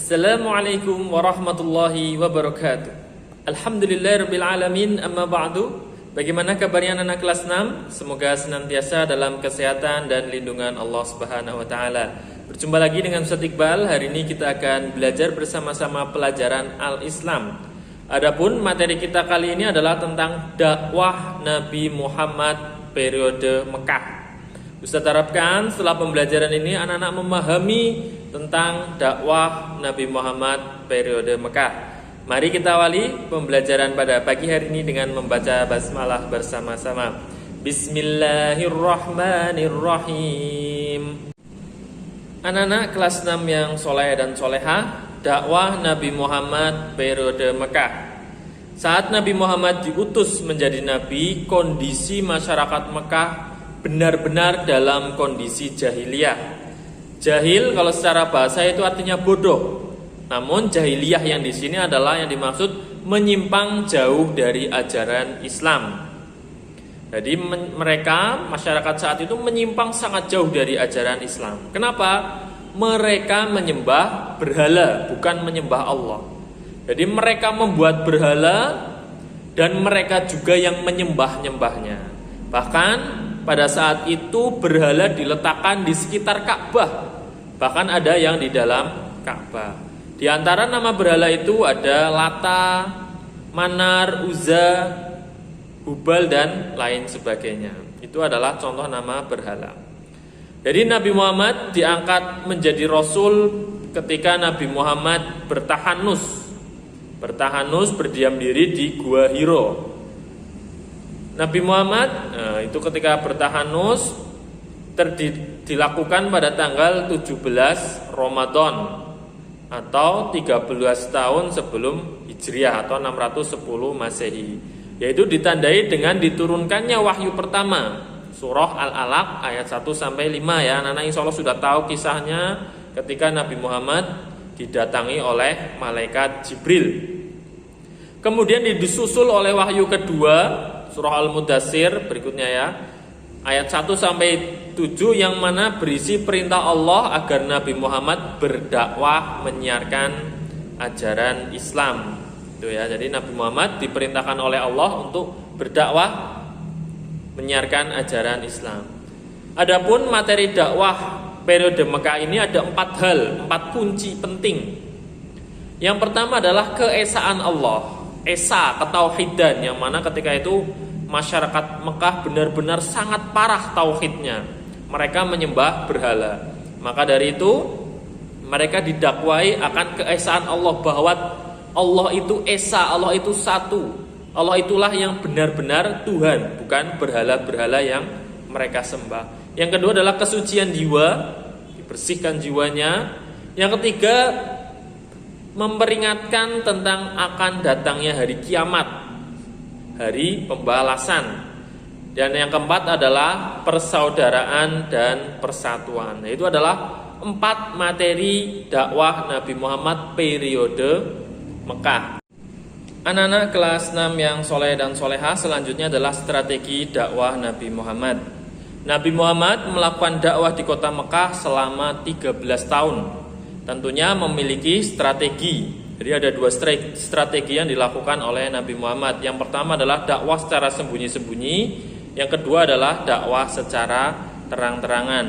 Assalamualaikum warahmatullahi wabarakatuh. Alhamdulillahirabbil alamin, amma ba'du. Bagaimana kabarnya anak kelas 6? Semoga senantiasa dalam kesehatan dan lindungan Allah Subhanahu wa taala. Berjumpa lagi dengan Ustaz Iqbal. Hari ini kita akan belajar bersama-sama pelajaran Al-Islam. Adapun materi kita kali ini adalah tentang dakwah Nabi Muhammad periode Mekah. Ustaz harapkan setelah pembelajaran ini anak-anak memahami tentang dakwah Nabi Muhammad periode Mekah. Mari kita awali pembelajaran pada pagi hari ini dengan membaca basmalah bersama-sama. Bismillahirrahmanirrahim. Anak-anak kelas 6 yang soleh dan solehah, dakwah Nabi Muhammad periode Mekah. Saat Nabi Muhammad diutus menjadi nabi, kondisi masyarakat Mekah benar-benar dalam kondisi jahiliyah. Jahil kalau secara bahasa itu artinya bodoh. Namun jahiliyah yang di sini adalah yang dimaksud menyimpang jauh dari ajaran Islam. Jadi mereka masyarakat saat itu menyimpang sangat jauh dari ajaran Islam. Kenapa? Mereka menyembah berhala, bukan menyembah Allah. Jadi mereka membuat berhala dan mereka juga yang menyembah-nyembahnya. Bahkan pada saat itu berhala diletakkan di sekitar Ka'bah. Bahkan ada yang di dalam Ka'bah. Di antara nama berhala itu ada Lata, Manar, Uzza, Hubal dan lain sebagainya. Itu adalah contoh nama berhala. Jadi Nabi Muhammad diangkat menjadi Rasul ketika Nabi Muhammad bertahanus berdiam diri di Gua Hiro. Nabi Muhammad itu ketika bertahanus dilakukan pada tanggal 17 Ramadan atau 13 tahun sebelum Hijriah atau 610 Masehi, yaitu ditandai dengan diturunkannya wahyu pertama, surah Al-Alaq ayat 1 sampai 5 ya. Anak-anak insyaallah sudah tahu kisahnya ketika Nabi Muhammad didatangi oleh malaikat Jibril. Kemudian disusul oleh wahyu kedua, surah Al-Mudaththir berikutnya ya, ayat 1 sampai 7 yang mana berisi perintah Allah agar Nabi Muhammad berdakwah menyiarkan ajaran Islam. Itu ya. Jadi Nabi Muhammad diperintahkan oleh Allah untuk berdakwah menyiarkan ajaran Islam. Adapun materi dakwah periode Mekah ini ada 4 kunci penting. Yang pertama adalah keesaan Allah. Esa, ketauhidan, yang mana ketika itu masyarakat Mekah benar-benar sangat parah tauhidnya. Mereka menyembah berhala. Maka dari itu mereka didakwai akan keesaan Allah, bahwa Allah itu esa, Allah itu satu. Allah itulah yang benar-benar Tuhan, bukan berhala-berhala yang mereka sembah. Yang kedua adalah kesucian jiwa, dibersihkan jiwanya. Yang ketiga memperingatkan tentang akan datangnya hari kiamat, hari pembalasan. Dan yang keempat adalah persaudaraan dan persatuan. Itu adalah 4 materi dakwah Nabi Muhammad periode Mekah. Anak-anak kelas 6 yang soleh dan solehah, selanjutnya adalah strategi dakwah Nabi Muhammad. Nabi Muhammad melakukan dakwah di kota Mekah selama 13 tahun. Tentunya memiliki strategi. Jadi ada 2 strategi yang dilakukan oleh Nabi Muhammad. Yang pertama adalah dakwah secara sembunyi-sembunyi. Yang kedua adalah dakwah secara terang-terangan.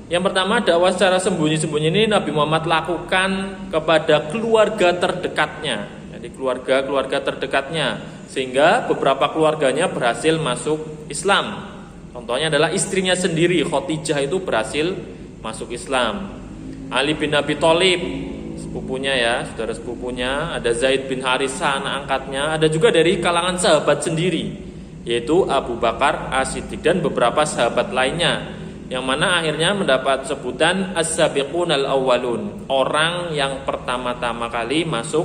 Yang pertama, dakwah secara sembunyi-sembunyi ini Nabi Muhammad lakukan kepada keluarga terdekatnya. Jadi keluarga terdekatnya, sehingga beberapa keluarganya berhasil masuk Islam. Contohnya adalah istrinya sendiri, Khadijah, itu berhasil masuk Islam. Ali bin Abi Thalib, sepupunya ya, saudara sepupunya. Ada Zaid bin Harithah, anak angkatnya. Ada juga dari kalangan sahabat sendiri, yaitu Abu Bakar As-Siddiq dan beberapa sahabat lainnya, yang mana akhirnya mendapat sebutan As-Sabiqunal Awwalun, orang yang pertama-tama kali masuk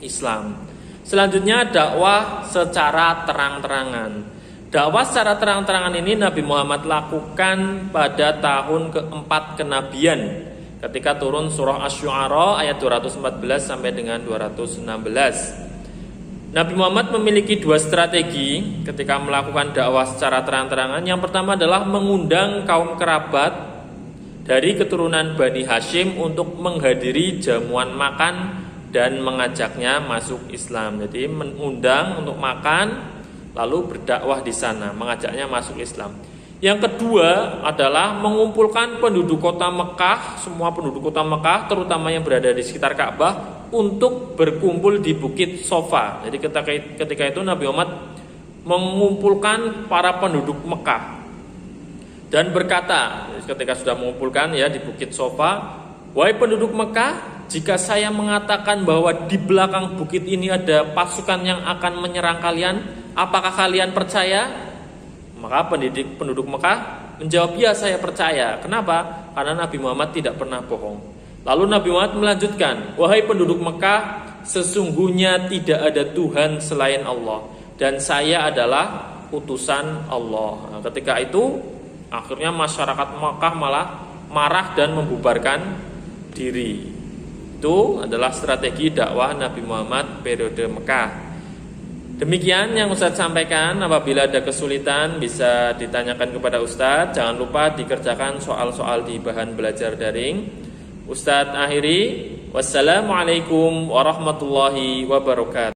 Islam. Selanjutnya dakwah secara terang-terangan. Dakwah secara terang-terangan ini Nabi Muhammad lakukan pada tahun keempat kenabian, ketika turun surah Asy-Syu'ara ayat 214 sampai dengan 216. Nabi Muhammad memiliki 2 strategi ketika melakukan dakwah secara terang-terangan. Yang pertama adalah mengundang kaum kerabat dari keturunan Bani Hashim untuk menghadiri jamuan makan dan mengajaknya masuk Islam. Jadi mengundang untuk makan lalu berdakwah di sana, mengajaknya masuk Islam. Yang kedua adalah mengumpulkan penduduk kota Mekah, semua penduduk kota Mekah terutama yang berada di sekitar Ka'bah untuk berkumpul di Bukit Sofa. Jadi ketika itu Nabi Muhammad mengumpulkan para penduduk Mekah dan berkata ketika sudah mengumpulkan ya di Bukit Sofa, wahai penduduk Mekah, jika saya mengatakan bahwa di belakang bukit ini ada pasukan yang akan menyerang kalian, apakah kalian percaya? Maka penduduk Mekah menjawab, ya saya percaya. Kenapa? Karena Nabi Muhammad tidak pernah bohong. Lalu Nabi Muhammad melanjutkan, wahai penduduk Mekah, sesungguhnya tidak ada Tuhan selain Allah dan saya adalah utusan Allah. Nah, ketika itu akhirnya masyarakat Mekah malah marah dan membubarkan diri. Itu adalah strategi dakwah Nabi Muhammad periode Mekah. Demikian yang Ustadz sampaikan. Apabila ada kesulitan bisa ditanyakan kepada Ustadz. Jangan lupa dikerjakan soal-soal di bahan belajar daring. Ustadz akhiri. Wassalamualaikum warahmatullahi wabarakatuh.